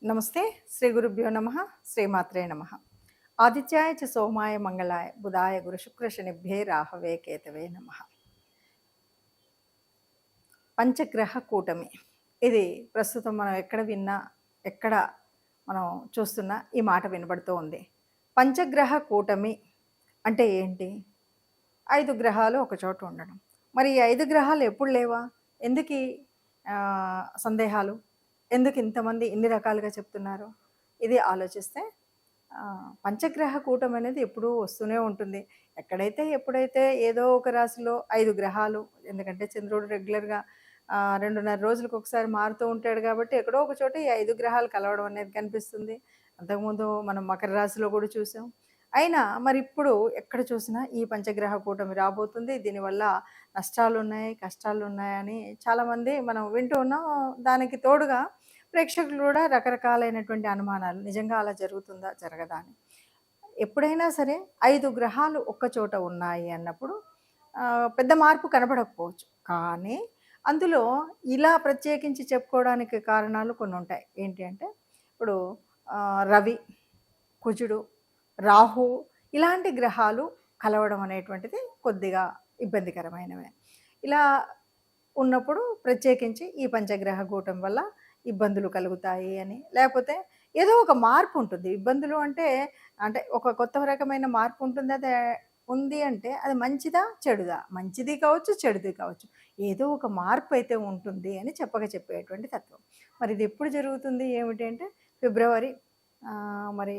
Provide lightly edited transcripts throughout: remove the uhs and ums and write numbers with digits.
నమస్తే. శ్రీ గురుభ్యో నమ. శ్రీమాత్రే నమ. ఆదిత్యాయ చ సోమాయ మంగళాయ బుధాయ గురు శుక్ర శనిభ్యే రాహవే కేతవే నమ. పంచగ్రహ కూటమి ఇది ప్రస్తుతం మనం ఎక్కడ విన్నా, ఎక్కడ మనం చూస్తున్నా ఈ మాట వినబడుతూ ఉంది. పంచగ్రహ కూటమి అంటే ఏంటి? 5 గ్రహాలు ఒక చోట ఉండడం. మరి ఈ 5 గ్రహాలు ఎప్పుడు లేవా? ఎందుకీ సందేహాలు? ఎందుకు ఇంతమంది ఇన్ని రకాలుగా చెప్తున్నారు? ఇది ఆలోచిస్తే పంచగ్రహ కూటమి అనేది ఎప్పుడూ వస్తూనే ఉంటుంది. ఎక్కడైతే ఎప్పుడైతే ఏదో ఒక రాశిలో 5 గ్రహాలు, ఎందుకంటే చంద్రుడు రెగ్యులర్‌గా 2:30 రోజులకు ఒకసారి మారుతూ ఉంటాడు కాబట్టి ఎక్కడో ఒక చోట ఈ 5 గ్రహాలు కలవడం అనేది కనిపిస్తుంది. అంతకుముందు మనం మకర రాశిలో కూడా చూసాం. అయినా మరి ఇప్పుడు ఎక్కడ చూసినా ఈ పంచగ్రహ కూటమి రాబోతుంది. దీనివల్ల నష్టాలున్నాయి, కష్టాలున్నాయని చాలామంది మనం వింటూ ఉన్నాం. దానికి తోడుగా ప్రేక్షకులు కూడా రకరకాలైనటువంటి అనుమానాలు, నిజంగా అలా జరుగుతుందా, జరగదా అని. ఎప్పుడైనా సరే 5 గ్రహాలు ఒక్క చోట ఉన్నాయి అన్నప్పుడు పెద్ద మార్పు కనపడకపోవచ్చు. కానీ అందులో ఇలా ప్రత్యేకించి చెప్పుకోవడానికి కారణాలు కొన్ని ఉంటాయి. ఏంటి అంటే ఇప్పుడు రవి, కుజుడు, రాహు ఇలాంటి గ్రహాలు కలవడం అనేటువంటిది కొద్దిగా ఇబ్బందికరమైనవే. ఇలా ఉన్నప్పుడు ప్రత్యేకించి ఈ పంచగ్రహ కూటమి వల్ల ఇబ్బందులు కలుగుతాయి అని, లేకపోతే ఏదో ఒక మార్పు ఉంటుంది. ఇబ్బందులు అంటే అంటే ఒక కొత్త రకమైన మార్పు ఉంటుంది. అది ఉంది అంటే అది మంచిదా, చెడుదా? మంచిది కావచ్చు, చెడుది కావచ్చు. ఏదో ఒక మార్పు అయితే ఉంటుంది అని చెప్పేటువంటి తత్వం. మరి ఇది ఎప్పుడు జరుగుతుంది ఏమిటి అంటే ఫిబ్రవరి మరి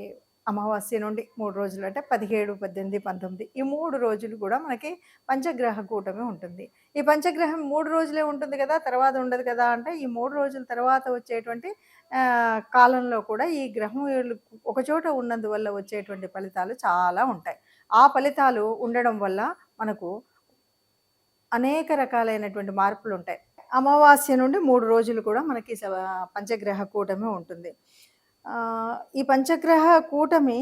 అమావాస్య నుండి 3 రోజులు అంటే 17, 18, 19 ఈ 3 రోజులు కూడా మనకి పంచగ్రహ కూటమి ఉంటుంది. ఈ పంచగ్రహం 3 రోజులే ఉంటుంది కదా, తర్వాత ఉండదు కదా అంటే ఈ 3 రోజుల తర్వాత వచ్చేటువంటి కాలంలో కూడా ఈ గ్రహం ఒకచోట ఉన్నందువల్ల వచ్చేటువంటి ఫలితాలు చాలా ఉంటాయి. ఆ ఫలితాలు ఉండడం వల్ల మనకు అనేక రకాలైనటువంటి మార్పులు ఉంటాయి. అమావాస్య నుండి 3 రోజులు కూడా మనకి పంచగ్రహ కూటమి ఉంటుంది. ఈ పంచగ్రహ కూటమి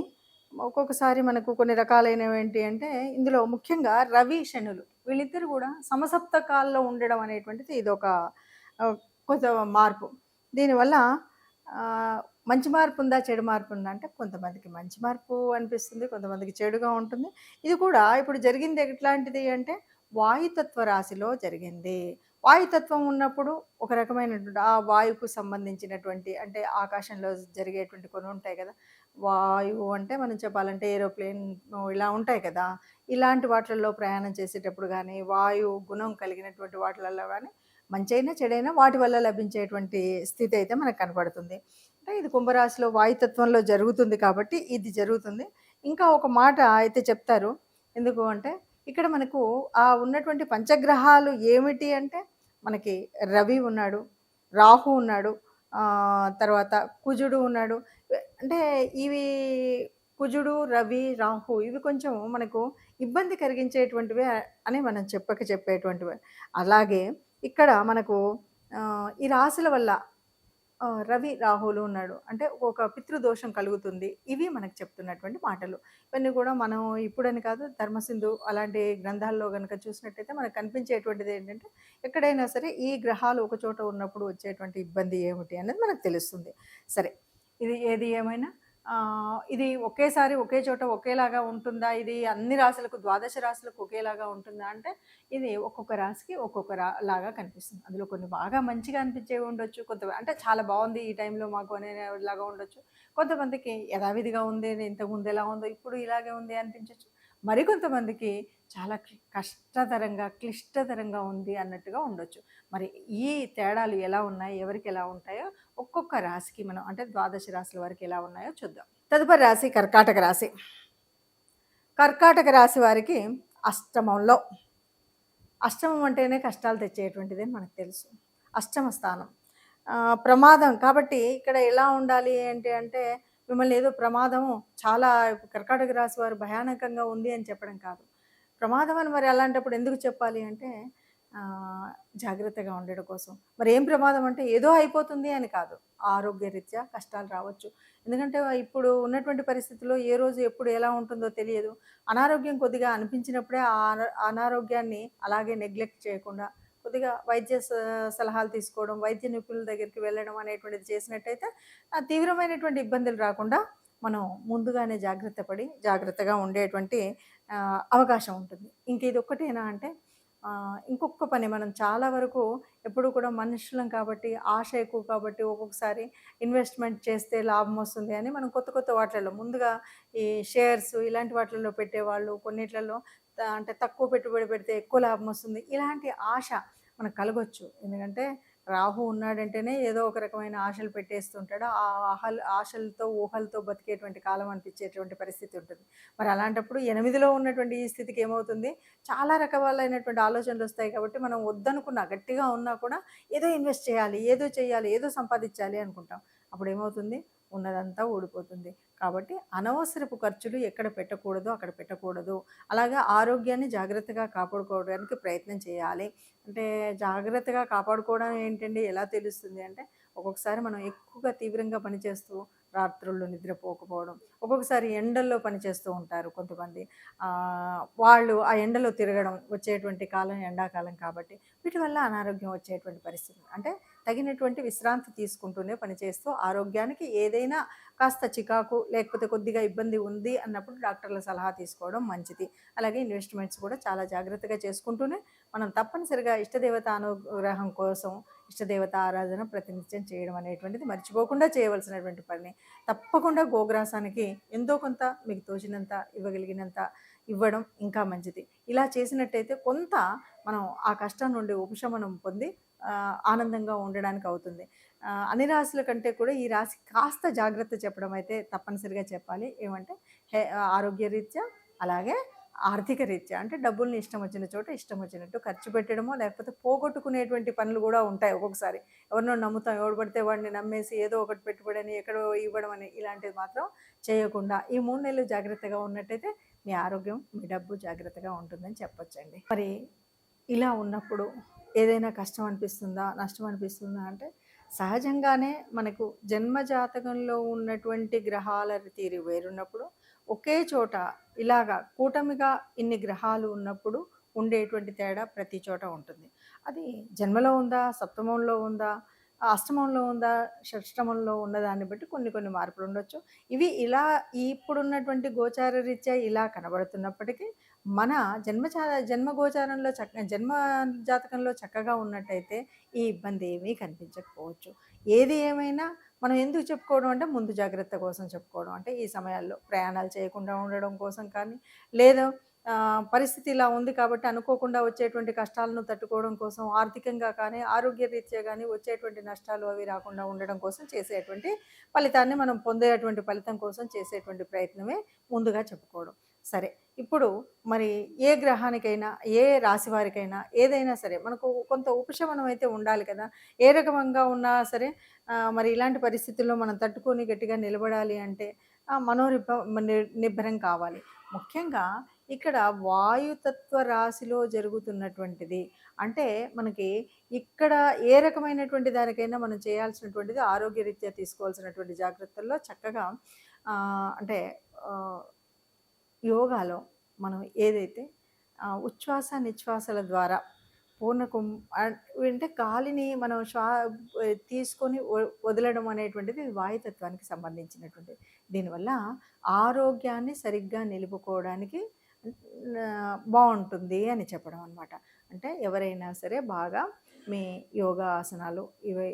ఒక్కొక్కసారి మనకు కొన్ని రకాలైనవి ఏంటి అంటే ఇందులో ముఖ్యంగా రవి, శనులు వీళ్ళిద్దరు కూడా సమసప్తకాల్లో ఉండడం అనేటువంటిది ఇదొక కొంత మార్పు. దీనివల్ల మంచి మార్పు ఉందా, చెడు మార్పు ఉందా అంటే కొంతమందికి మంచి మార్పు అనిపిస్తుంది, కొంతమందికి చెడుగా ఉంటుంది. ఇది కూడా ఇప్పుడు జరిగింది ఎట్లాంటిది అంటే వాయుతత్వ రాశిలో జరిగింది. వాయుతత్వం ఉన్నప్పుడు ఒక రకమైనటువంటి ఆ వాయువుకు సంబంధించినటువంటి అంటే ఆకాశంలో జరిగేటువంటి కొన్ని ఉంటాయి కదా. వాయువు అంటే మనం చెప్పాలంటే ఏరోప్లేన్ ఇలా ఉంటాయి కదా. ఇలాంటి వాటిల్లో ప్రయాణం చేసేటప్పుడు కానీ, వాయు గుణం కలిగినటువంటి వాటిలలో కానీ మంచైనా చెడైనా వాటి వల్ల లభించేటువంటి స్థితి అయితే మనకు కనపడుతుంది. అంటే ఇది కుంభరాశిలో వాయుతత్వంలో జరుగుతుంది కాబట్టి ఇది జరుగుతుంది. ఇంకా ఒక మాట అయితే చెప్తారు. ఎందుకు అంటే ఇక్కడ మనకు ఉన్నటువంటి పంచగ్రహాలు ఏమిటి అంటే మనకి రవి ఉన్నాడు, రాహు ఉన్నాడు, తర్వాత కుజుడు ఉన్నాడు. అంటే ఇవి కుజుడు, రవి, రాహు ఇవి కొంచెం మనకు ఇబ్బంది కలిగించేటువంటివే అని మనం చెప్పేటువంటివే. అలాగే ఇక్కడ మనకు ఈ రాశుల వల్ల రవి, రాహులు ఉన్నాడు అంటే ఒక పితృదోషం కలుగుతుంది. ఇవి మనకు చెప్తున్నటువంటి మాటలు. ఇవన్నీ కూడా మనం ఇప్పుడని కాదు, ధర్మసింధు అలాంటి గ్రంథాల్లో గనక చూసినట్టయితే మనకు కనిపించేటువంటిది ఏంటంటే ఎక్కడైనా సరే ఈ గ్రహాలు ఒక చోట ఉన్నప్పుడు వచ్చేటువంటి ఇబ్బంది ఏమిటి అనేది మనకు తెలుస్తుంది. సరే, ఇది ఏది ఏమైనా ఇది ఒకేసారి ఒకే చోట ఒకేలాగా ఉంటుందా? ఇది అన్ని రాశులకు, ద్వాదశ రాశులకు ఒకేలాగా ఉంటుందా అంటే ఇది ఒక్కొక్క రాశికి ఒక్కొక్క లాగా కనిపిస్తుంది. అందులో కొన్ని బాగా మంచిగా అనిపించేవి ఉండొచ్చు, అంటే చాలా బాగుంది ఈ టైంలో మాకు అనేలాగా ఉండొచ్చు. కొంతమందికి యథావిధిగా ఉంది, ఇంతకుముందు ఎలా ఉందో ఇప్పుడు ఇలాగే ఉంది అనిపించవచ్చు. మరికొంతమందికి చాలా కష్టతరంగా, క్లిష్టతరంగా ఉంది అన్నట్టుగా ఉండొచ్చు. మరి ఈ తేడాలు ఎలా ఉన్నాయి, ఎవరికి ఎలా ఉంటాయో ఒక్కొక్క రాశికి మనం అంటే ద్వాదశ రాశుల వరకు ఎలా ఉన్నాయో చూద్దాం. తదుపరి రాశి కర్కాటక రాశి. కర్కాటక రాశి వారికి అష్టమంలో, అష్టమం అంటేనే కష్టాలు తెచ్చేటువంటిది అని మనకు తెలుసు. అష్టమ స్థానం ప్రమాదం కాబట్టి ఇక్కడ ఎలా ఉండాలి ఏంటి అంటే మిమ్మల్ని ఏదో ప్రమాదము చాలా కర్కాటక రాశి వారు భయానకంగా ఉంది అని చెప్పడం కాదు. ప్రమాదం అని మరి అలాంటప్పుడు ఎందుకు చెప్పాలి అంటే జాగ్రత్తగా ఉండడం కోసం. మరి ఏం ప్రమాదం అంటే ఏదో అయిపోతుంది అని కాదు, ఆరోగ్యరీత్యా కష్టాలు రావచ్చు. ఎందుకంటే ఇప్పుడు ఉన్నటువంటి పరిస్థితుల్లో ఏ రోజు ఎప్పుడు ఎలా ఉంటుందో తెలియదు. అనారోగ్యం కొద్దిగా అనిపించినప్పుడే ఆ అనారోగ్యాన్ని అలాగే నెగ్లెక్ట్ చేయకుండా కొద్దిగా వైద్య సలహాలు తీసుకోవడం, వైద్య నిపుణుల దగ్గరికి వెళ్ళడం అనేటువంటిది చేసినట్టయితే తీవ్రమైనటువంటి ఇబ్బందులు రాకుండా మనం ముందుగానే జాగ్రత్త పడి జాగ్రత్తగా ఉండేటువంటి అవకాశం ఉంటుంది. ఇంక ఇదొక్కటేనా అంటే ఇంకొక పని మనం చాలా వరకు ఎప్పుడు కూడా మనుషులం కాబట్టి ఆశ ఎక్కువ కాబట్టి ఒక్కొక్కసారి ఇన్వెస్ట్మెంట్ చేస్తే లాభం వస్తుంది అని మనం కొత్త కొత్త వాటిలలో ముందుగా ఈ షేర్స్ ఇలాంటి వాటిలలో పెట్టేవాళ్ళు కొన్నిట్లలో అంటే తక్కువ పెట్టుబడి పెడితే ఎక్కువ లాభం వస్తుంది ఇలాంటి ఆశ మనకు కలగొచ్చు. ఎందుకంటే రాహు ఉన్నాడంటేనే ఏదో ఒక రకమైన ఆశలు పెట్టేస్తుంటాడు. ఆ ఆశలతో ఊహలతో బతికేటువంటి కాలం అనిపించేటువంటి పరిస్థితి ఉంటుంది. మరి అలాంటప్పుడు 8లో ఉన్నటువంటి ఈ స్థితికి ఏమవుతుంది, చాలా రకాలైనటువంటి ఆలోచనలు వస్తాయి కాబట్టి మనం వద్దనుకున్నా గట్టిగా ఉన్నా కూడా ఏదో ఇన్వెస్ట్ చేయాలి, ఏదో చేయాలి, ఏదో సంపాదించాలి అనుకుంటాం. అప్పుడు ఏమవుతుంది, ఉన్నదంతా ఊడిపోతుంది. కాబట్టి అనవసరపు ఖర్చులు ఎక్కడ పెట్టకూడదో అక్కడ పెట్టకూడదు. అలాగే ఆరోగ్యాన్ని జాగ్రత్తగా కాపాడుకోవడానికి ప్రయత్నం చేయాలి. అంటే జాగ్రత్తగా కాపాడుకోవడం ఏంటండి, ఎలా తెలుస్తుంది అంటే ఒక్కొక్కసారి మనం ఎక్కువగా తీవ్రంగా పనిచేస్తూ రాత్రుళ్ళు నిద్రపోకపోవడం, ఒక్కొక్కసారి ఎండల్లో పనిచేస్తూ ఉంటారు కొంతమంది. వాళ్ళు ఆ ఎండలో తిరగడం, వచ్చేటువంటి కాలం ఎండాకాలం కాబట్టి వీటి వల్ల అనారోగ్యం వచ్చేటువంటి పరిస్థితి. అంటే తగినటువంటి విశ్రాంతి తీసుకుంటూనే పనిచేస్తూ ఆరోగ్యానికి ఏదైనా కాస్త చికాకు లేకపోతే కొద్దిగా ఇబ్బంది ఉంది అన్నప్పుడు డాక్టర్ల సలహా తీసుకోవడం మంచిది. అలాగే ఇన్వెస్ట్మెంట్స్ కూడా చాలా జాగ్రత్తగా చేసుకుంటూనే మనం తప్పనిసరిగా ఇష్టదేవత అనుగ్రహం కోసం ఇష్టదేవత ఆరాధన ప్రతినిత్యం చేయడం అనేటువంటిది మర్చిపోకుండా చేయవలసినటువంటి పని. తప్పకుండా గోగ్రాసానికి ఎంతో కొంత మీకు తోచినంత ఇవ్వగలిగినంత ఇవ్వడం ఇంకా మంచిది. ఇలా చేసినట్టయితే కొంత మనం ఆ కష్టం నుండి ఉపశమనం పొంది ఆనందంగా ఉండడానికి అవుతుంది. అన్ని రాశుల కంటే కూడా ఈ రాశి కాస్త జాగ్రత్త చెప్పడం అయితే తప్పనిసరిగా చెప్పాలి. ఏమంటే ఆరోగ్యరీత్యా అలాగే ఆర్థిక రీత్యా. అంటే డబ్బుల్ని ఇష్టం వచ్చిన చోట ఇష్టం వచ్చినట్టు ఖర్చు పెట్టడమో లేకపోతే పోగొట్టుకునేటువంటి పనులు కూడా ఉంటాయి ఒక్కొక్కసారి. ఎవరినో నమ్ముతాం, ఎవడు పడితే వాడిని నమ్మేసి ఏదో ఒకటి పెట్టుబడని ఎక్కడో ఇవ్వడం అని ఇలాంటివి మాత్రం చేయకుండా ఈ 3 నెలలు జాగ్రత్తగా ఉన్నట్టయితే మీ ఆరోగ్యం మీ డబ్బు జాగ్రత్తగా ఉంటుందని చెప్పొచ్చండి. మరి ఇలా ఉన్నప్పుడు ఏదైనా కష్టం అనిపిస్తుందా, నష్టం అనిపిస్తుందా అంటే సహజంగానే మనకు జన్మజాతకంలో ఉన్నటువంటి గ్రహాల తీరు వేరున్నప్పుడు ఒకే చోట ఇలాగా కూటమిగా ఇన్ని గ్రహాలు ఉన్నప్పుడు ఉండేటువంటి తేడా ప్రతి చోట ఉంటుంది. అది జన్మలో ఉందా, సప్తమంలో ఉందా, అష్టమంలో ఉందా, షష్టమంలో ఉన్నదాన్ని బట్టి కొన్ని కొన్ని మార్పులు ఉండొచ్చు. ఇవి ఇలా ఇప్పుడున్నటువంటి గోచార రీత్యా ఇలా కనబడుతున్నప్పటికీ మన జన్మ గోచారంలో జన్మ జాతకంలో చక్కగా ఉన్నట్టయితే ఈ ఇబ్బంది ఏమీ కనిపించకపోవచ్చు. ఏది ఏమైనా మనం ఎందుకు చెప్పుకోవడం అంటే ముందు జాగ్రత్త కోసం చెప్పుకోవడం. అంటే ఈ సమయాల్లో ప్రయాణాలు చేయకుండా ఉండడం కోసం కానీ, లేదా పరిస్థితి ఇలా ఉంది కాబట్టి అనుకోకుండా వచ్చేటువంటి కష్టాలను తట్టుకోవడం కోసం ఆర్థికంగా కానీ, ఆరోగ్యరీత్యా కానీ వచ్చేటువంటి నష్టాలు అవి రాకుండా ఉండడం కోసం చేసేటువంటి ఫలితాన్ని మనం పొందేటువంటి ఫలితం కోసం చేసేటువంటి ప్రయత్నమే ముందుగా చెప్పుకోవడం. సరే, ఇప్పుడు మరి ఏ గ్రహానికైనా, ఏ రాశి వారికైనా ఏదైనా సరే మనకు కొంత ఉపశమనం అయితే ఉండాలి కదా! ఏ రకంగా ఉన్నా సరే మరి ఇలాంటి పరిస్థితుల్లో మనం తట్టుకొని గట్టిగా నిలబడాలి అంటే నిబ్బరం కావాలి. ముఖ్యంగా ఇక్కడ వాయుతత్వ రాశిలో జరుగుతున్నటువంటిది. అంటే మనకి ఇక్కడ ఏ రకమైనటువంటి దానికైనా మనం చేయాల్సినటువంటిది ఆరోగ్యరీత్యా తీసుకోవాల్సినటువంటి జాగ్రత్తల్లో చక్కగా అంటే యోగాలో మనం ఏదైతే ఉచ్ఛ్వాస నిశ్వాసాల ద్వారా అంటే గాలిని మనం తీసుకొని వదలడం అనేటువంటిది వాయుతత్వానికి సంబంధించినటువంటిది. దీనివల్ల ఆరోగ్యాన్ని సరిగ్గా నిలుపుకోవడానికి బాగుంటుంది అని చెప్పడం అనమాట. అంటే ఎవరైనా సరే బాగా మీ యోగా ఆసనాలు ఇవి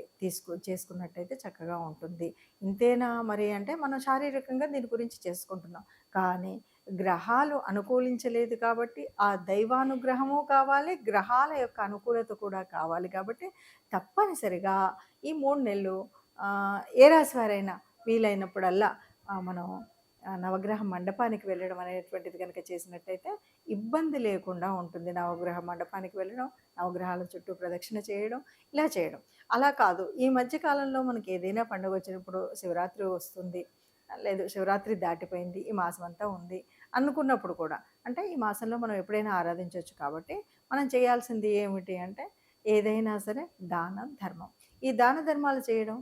చేసుకున్నట్టయితే చక్కగా ఉంటుంది. ఇంతేనా మరి అంటే మనం శారీరకంగా దీని గురించి చేసుకుంటున్నాం. కానీ గ్రహాలు అనుకూలించలేదు కాబట్టి ఆ దైవానుగ్రహము కావాలి, గ్రహాల యొక్క అనుకూలత కూడా కావాలి. కాబట్టి తప్పనిసరిగా ఈ 3 నెలలు ఏ రాశి వారైనా వీలైనప్పుడల్లా మనం నవగ్రహ మండపానికి వెళ్ళడం అనేటువంటిది కనుక చేసినట్టయితే ఇబ్బంది లేకుండా ఉంటుంది. నవగ్రహ మండపానికి వెళ్ళడం, నవగ్రహాల చుట్టూ ప్రదక్షిణ చేయడం, ఇలా చేయడం. అలా కాదు, ఈ మధ్యకాలంలో మనకి ఏదైనా పండుగ వచ్చినప్పుడు శివరాత్రి వస్తుంది, లేదు శివరాత్రి దాటిపోయింది, ఈ మాసం అంతా ఉంది అనుకున్నప్పుడు కూడా అంటే ఈ మాసంలో మనం ఎప్పుడైనా ఆరాధించవచ్చు. కాబట్టి మనం చేయాల్సింది ఏమిటి అంటే ఏదైనా సరే దానం ధర్మం, ఈ దాన ధర్మాలు చేయడం,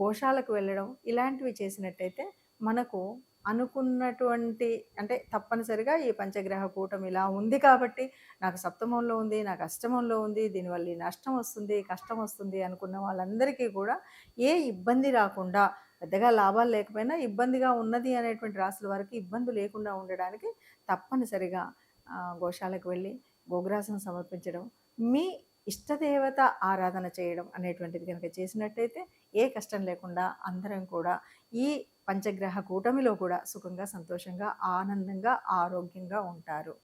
గోశాలకు వెళ్ళడం ఇలాంటివి చేసినట్టయితే మనకు అనుకున్నటువంటి అంటే తప్పనిసరిగా ఈ పంచగ్రహ కూటమి ఇలా ఉంది కాబట్టి నాకు సప్తమంలో ఉంది, నాకు అష్టమంలో ఉంది, దీనివల్ల ఈ నష్టం వస్తుంది, కష్టం వస్తుంది అనుకున్న వాళ్ళందరికీ కూడా ఏ ఇబ్బంది రాకుండా పెద్దగా లాభాలు లేకపోయినా ఇబ్బందిగా ఉన్నది అనేటువంటి రాసుల వారికి ఇబ్బంది లేకుండా ఉండడానికి తప్పనిసరిగా గోశాలకు వెళ్ళి గోగ్రాసం సమర్పించడం, మీ ఇష్టదేవత ఆరాధన చేయడం అనేటువంటిది కనుక చేసినట్టయితే ఏ కష్టం లేకుండా అందరం కూడా ఈ పంచగ్రహ కూటమిలో కూడా సుఖంగా, సంతోషంగా, ఆనందంగా, ఆరోగ్యంగా ఉంటారు.